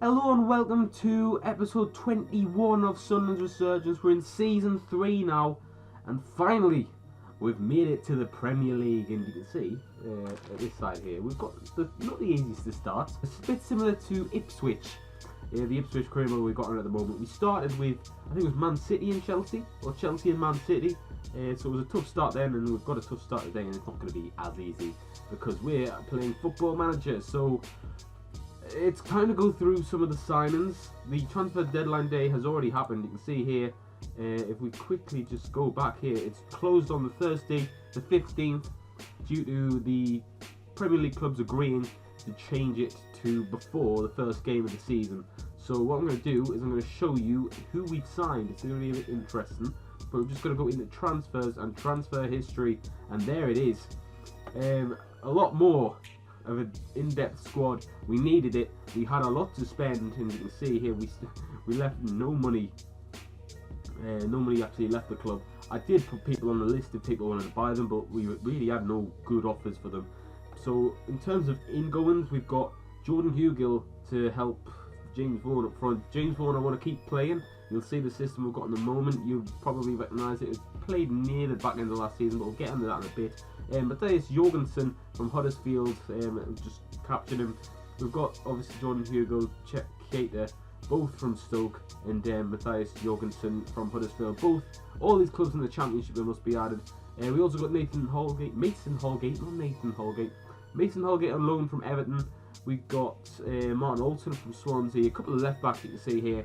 Hello and welcome to episode 21 of Sunderland's Resurgence. We're in season 3 now, and finally we've made it to the Premier League. And you can see at this side here, we've got not the easiest to start. It's a bit similar to Ipswich, the Ipswich career we've got on at the moment. We started with, I think it was Man City and Chelsea, or Chelsea and Man City. So it was a tough start then, and we've got a tough start today, and it's not going to be as easy because we're playing Football Manager. So it's kind of go through some of the signings. The transfer deadline day has already happened. You can see here, if we quickly just go back here, it's closed on the Thursday, the 15th, due to the Premier League clubs agreeing to change it to before the first game of the season. So what I'm going to do is I'm going to show you who we've signed. It's going to be a bit interesting, but we're just going to go into transfers and transfer history, and there it is. A lot more of an in-depth squad. We needed it. We had a lot to spend, and you can see here we left no money. No money actually left the club. I did put people on the list if people wanted to buy them, but we really had no good offers for them. So in terms of ingoings, we've got Jordan Hugill to help James Vaughan up front. James Vaughan I want to keep playing. You'll see the system we've got in the moment. You'll probably recognise it. It played near the back end of last season, but we'll get into that in a bit. Matthias Jorgensen from Huddersfield, just captured him. We've got obviously Jordan Hugill, Chet Keita, both from Stoke, and Matthias Jorgensen from Huddersfield. All these clubs in the Championship must be added. We also got Mason Holgate on loan from Everton. We've got Martin Olsen from Swansea. A couple of left backs you can see here,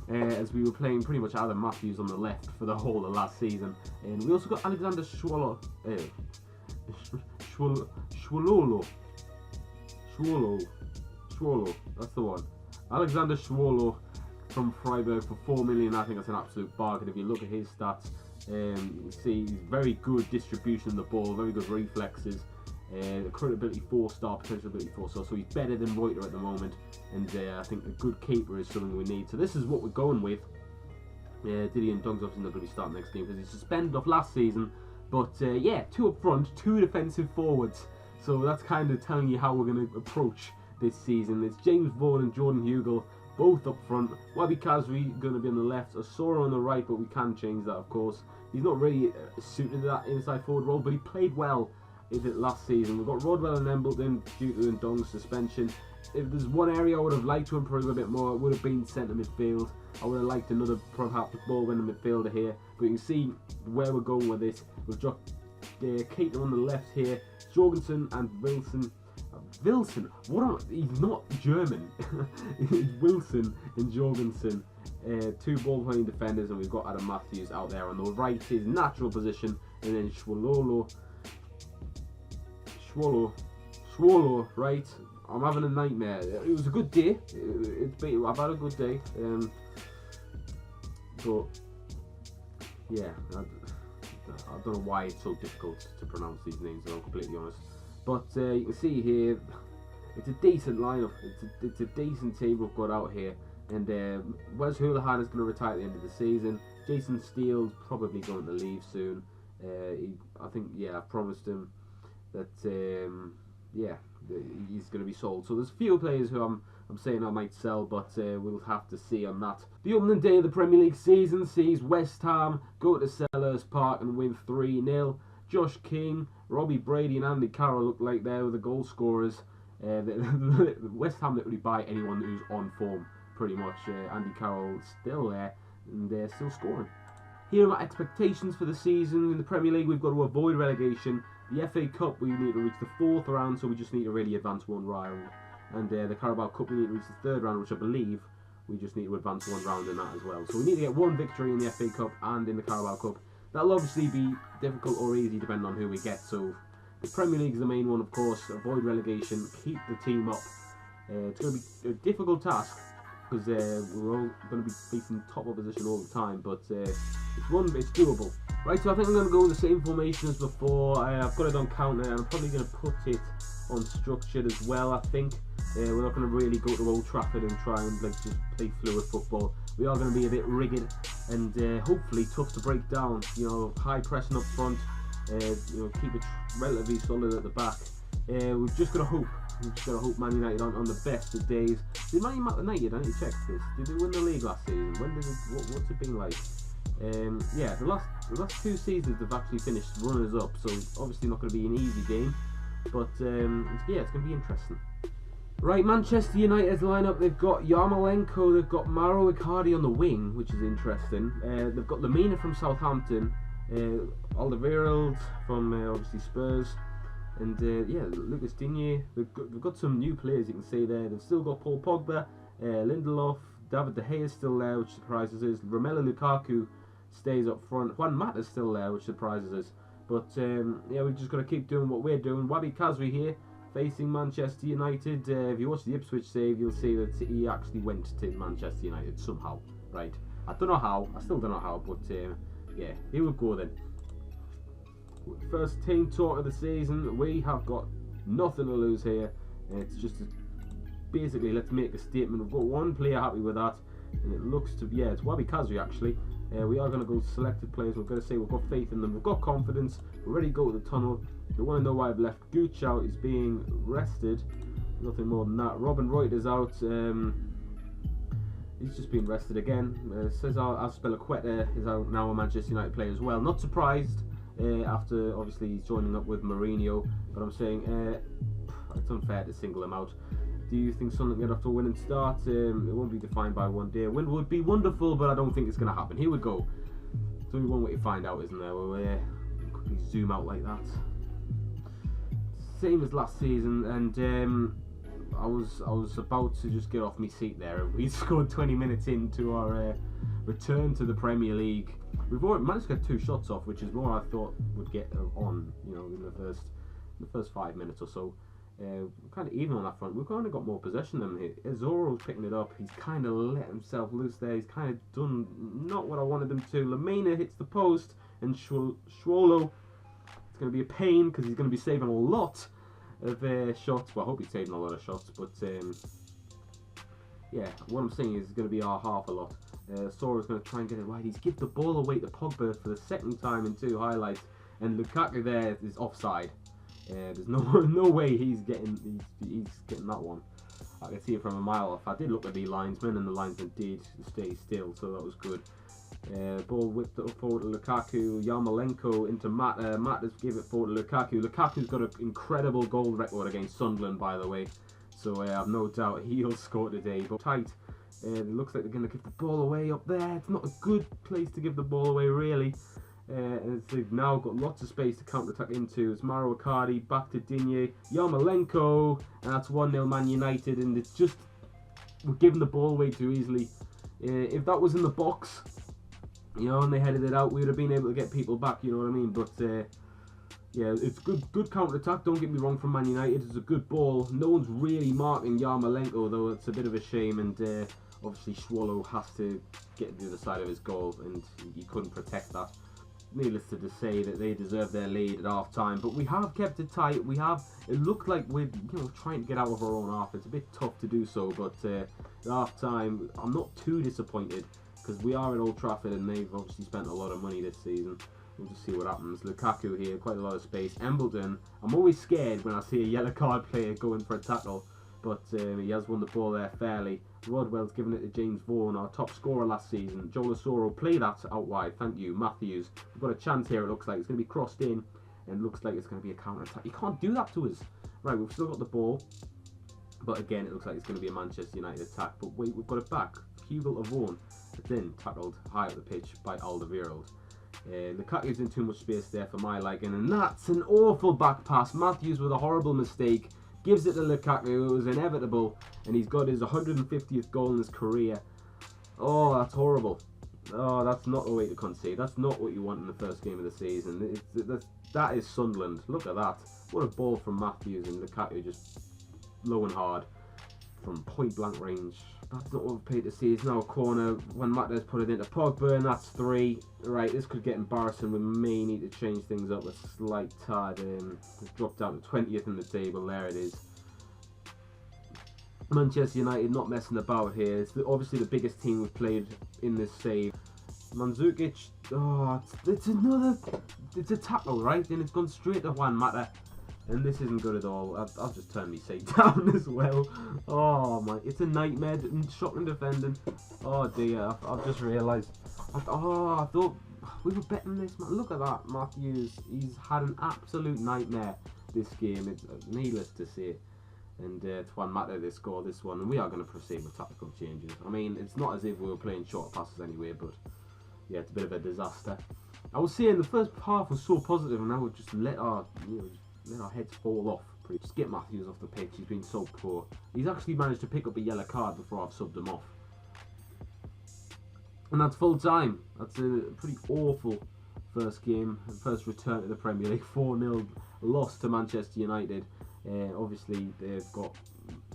as we were playing pretty much Adam Matthews on the left for the whole of last season. And we also got Alexander Schwolo, that's the one. Alexander Schwolo from Freiburg for 4 million. I think that's an absolute bargain. If you look at his stats, you can see he's very good distribution of the ball, very good reflexes. Current ability 4-star, potential ability 4-star, so he's better than Reuter at the moment, and I think a good keeper is something we need. So this is what we're going with. Didier Ndong's obviously not going to be starting next game because he's suspended off last season, but yeah, 2 up front, 2 defensive forwards, so that's kind of telling you how we're going to approach this season. It's James Vaughan and Jordan Hugill both up front. Wabi Kazri going to be on the left, Osoro on the right, but we can change that of course. He's not really suited to that inside forward role, but he played well in it last season. We've got Rodwell and Embleton due to Ndong's suspension. If there's one area I would have liked to improve a bit more, it would have been centre midfield. I would have liked another perhaps ball-winning midfielder here, but you can see where we're going with this. We've got Keita on the left here, Jorgensen and Wilson. He's not German. It's Wilson and Jorgensen, 2 ball-playing defenders, and we've got Adam Matthews out there on the right, his natural position, and then Schwolo, right? I'm having a nightmare. It was a good day. I've had a good day. But yeah, I don't know why it's so difficult to pronounce these names, if I'm completely honest. But you can see here, it's a decent lineup. It's a decent team we've got out here. And Wes Hoolahan is going to retire at the end of the season. Jason Steele's probably going to leave soon. I think, yeah, I promised him that yeah, he's going to be sold. So there's a few players who I'm saying I might sell, but we'll have to see on that. The opening day of the Premier League season sees West Ham go to Selhurst Park and win 3-0. Josh King, Robbie Brady and Andy Carroll look like they were the goal scorers. West Ham literally buy anyone who's on form, pretty much. Andy Carroll still there, and they're still scoring. Here are my expectations for the season. In the Premier League, we've got to avoid relegation. The FA Cup, we need to reach the 4th round, so we just need to really advance 1 round. And the Carabao Cup, we need to reach the 3rd round, which I believe we just need to advance 1 round in that as well. So we need to get 1 victory in the FA Cup and in the Carabao Cup. That'll obviously be difficult or easy depending on who we get. So the Premier League is the main one, of course. Avoid relegation, keep the team up. It's going to be a difficult task because we're all going to be facing top opposition all the time, but it's doable. Right, so I think I'm going to go with the same formation as before. I've got it on counter, and I'm probably going to put it on structured as well. I think we're not going to really go to Old Trafford and try and just play fluid football. We are going to be a bit rigid and hopefully tough to break down. You know, high pressing up front, keep it relatively solid at the back. We've just got to hope I'm just going to hope Man United on the best of days. Did Man United, I need to check this, did they win the league last season? What's it been like? Yeah, the last 2 seasons they've actually finished runners-up, so obviously not going to be an easy game. But yeah, it's going to be interesting. Right, Manchester United's lineup, they've got Yarmolenko, they've got Mauro Icardi on the wing, which is interesting. They've got Lemina from Southampton, Alderweireld from obviously Spurs, and yeah, Lucas Digne. They've got some new players you can see there. They've still got Paul Pogba, Lindelof, David De Gea is still there, which surprises us. Romelu Lukaku stays up front. Juan Mata's still there, which surprises us. But yeah, we've just got to keep doing what we're doing. Wabi Kazri here, facing Manchester United. If you watch the Ipswich save, you'll see that he actually went to Manchester United somehow. Right? I don't know how. I still don't know how. But yeah, here we go then. First team talk of the season. We have got nothing to lose here. It's just basically let's make a statement. We've got one player happy with that, and it looks to yeah, it's Wabi Kazri actually. We are going to go selected players. We're going to say we've got faith in them. We've got confidence. We're ready to go to the tunnel. They want to know why I've left Gooch out. He's being rested. Nothing more than that. Robin Reuter's out. He's just been rested again. Cesar Azpilicueta is out now, a Manchester United player as well. Not surprised after obviously he's joining up with Mourinho. But I'm saying it's unfair to single him out. Do you think Sunderland get off to a winning start? It won't be defined by one day. A win would be wonderful, but I don't think it's going to happen. Here we go. There's only one way to find out, isn't there? We'll quickly zoom out like that. Same as last season, and I was about to just get off my seat there. We scored 20 minutes into our return to the Premier League. We've already managed to get 2 shots off, which is more I thought would get on. You know, in the first 5 minutes or so. Kind of even on that front. We've kind of got more possession than him. Azoro's picking it up. He's kind of let himself loose there. He's kind of done not what I wanted him to. Lemina hits the post, and Schwolo, it's going to be a pain because he's going to be saving a lot of shots. Well, I hope he's saving a lot of shots, but yeah, what I'm saying is it's going to be our half a lot. Soro's going to try and get it right. He's given the ball away to Pogba for the second time in 2 highlights, and Lukaku there is offside. There's no way he's getting that one. I can see it from a mile off. I did look at the linesman, and the linesman did stay still, so that was good. Ball whipped up forward to Lukaku. Yarmolenko into Mata. Mata's give it forward to Lukaku. Lukaku's got an incredible goal record against Sunderland, by the way, so I have no doubt he'll score today. But tight. It looks like they're going to give the ball away up there. It's not a good place to give the ball away, really. And they've now got lots of space to counter-attack into. It's Mauro Icardi, back to Digne, Yarmolenko, and that's 1-0 Man United, and it's just, we're giving the ball away too easily. If that was in the box, you know, and they headed it out, we would have been able to get people back, you know what I mean? But, yeah, it's good counter-attack, don't get me wrong, from Man United. It's a good ball. No one's really marking Yarmolenko, though. It's a bit of a shame, and obviously Schwolo has to get to the other side of his goal, and he couldn't protect that. Needless to say that they deserve their lead at half time, but we have kept it tight. It looked like we're trying to get out of our own half. It's a bit tough to do so, but at half time I'm not too disappointed because we are at Old Trafford and they've obviously spent a lot of money this season. We'll just see what happens. Lukaku here, quite a lot of space. Embleton, I'm always scared when I see a yellow card player going for a tackle, but he has won the ball there fairly. Rodwell's given it to James Vaughan, our top scorer last season. Joel Asoro, play that out wide, thank you. Matthews, we've got a chance here, it looks like. It's going to be crossed in, and it looks like it's going to be a counter-attack. You can't do that to us. Right, we've still got the ball, but again, it looks like it's going to be a Manchester United attack. But wait, we've got it back. Hugel Vaughan, then tackled high up the pitch by Alderweireld. Lukaku's in too much space there for my liking, and that's an awful back pass. Matthews with a horrible mistake. Gives it to Lukaku, it was inevitable, and he's got his 150th goal in his career. Oh, that's horrible. Oh, that's not the way to concede. That's not what you want in the first game of the season. That is Sunderland. Look at that. What a ball from Matthews, and Lukaku just low and hard from point blank range. That's not what we've paid to see. It's now a corner when Matthews put it into Pogba, and that's 3. Right, this could get embarrassing. We may need to change things up a slight tad. It's dropped down to 20th in the table. There it is. Manchester United not messing about here. It's obviously the biggest team we've played in this save. Mandzukic, oh, it's a tackle, right? And it's gone straight to Juan Mata. And this isn't good at all. I've just turned my seat down as well. Oh my, it's a nightmare. Shocking defending. Oh dear, I've just realised. I thought we were betting this, man. Look at that, Matthews. He's had an absolute nightmare this game. It's needless to say. And Twan Mata, they score this one. And we are going to proceed with tactical changes. I mean, it's not as if we were playing short passes anyway, but yeah, it's a bit of a disaster. I was saying the first half was so positive, and now we've just let our heads fall off. Just get Matthews off the pitch. He's been so poor. He's actually managed to pick up a yellow card before I've subbed him off. And that's full time. That's a pretty awful first game, first return to the Premier League. 4-0 loss to Manchester United. Obviously, they've got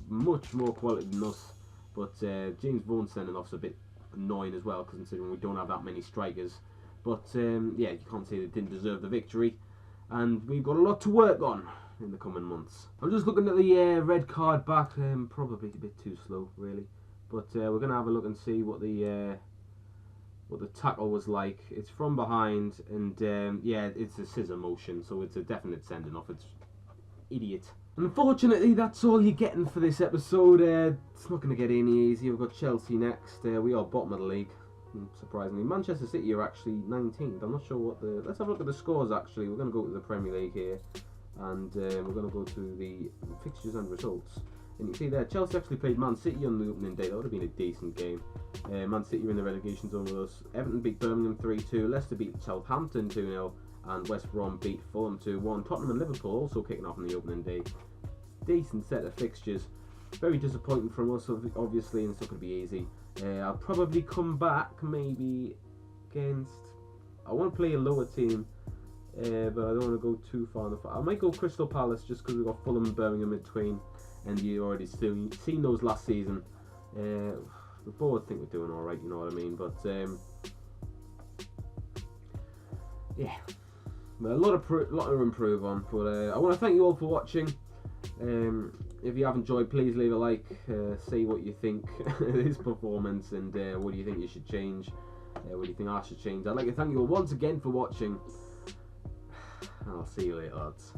much more quality than us. But James Vaughan sending off's a bit annoying as well, considering we don't have that many strikers. But yeah, you can't say they didn't deserve the victory. And we've got a lot to work on in the coming months. I'm just looking at the red card back. Probably a bit too slow, really. But we're going to have a look and see what the tackle was like. It's from behind, and yeah, it's a scissor motion, so it's a definite sending off. It's idiot. Unfortunately, that's all you're getting for this episode. It's not going to get any easier. We've got Chelsea next. We are bottom of the league. Surprisingly, Manchester City are actually 19th. I'm not sure what the... Let's have a look at the scores, actually. We're going to go to the Premier League here. And we're going to go to the fixtures and results. And you see there, Chelsea actually played Man City on the opening day. That would have been a decent game. Man City were in the relegation zone with us. Everton beat Birmingham 3-2. Leicester beat Southampton 2-0. And West Brom beat Fulham 2-1. Tottenham and Liverpool also kicking off on the opening day. Decent set of fixtures. Very disappointing from us, obviously, and it's not going to be easy. I'll probably come back maybe against... I want to play a lower team, but I don't want to go too far in the I might go Crystal Palace just because we've got Fulham and Birmingham in between, and you already seen those last season. The board think we're doing alright, you know what I mean, but yeah, a lot to improve on. But I want to thank you all for watching. If you have enjoyed, please leave a like, say what you think of this performance, and what do you think you should change, what do you think I should change. I'd like to thank you all once again for watching, and I'll see you later, lads.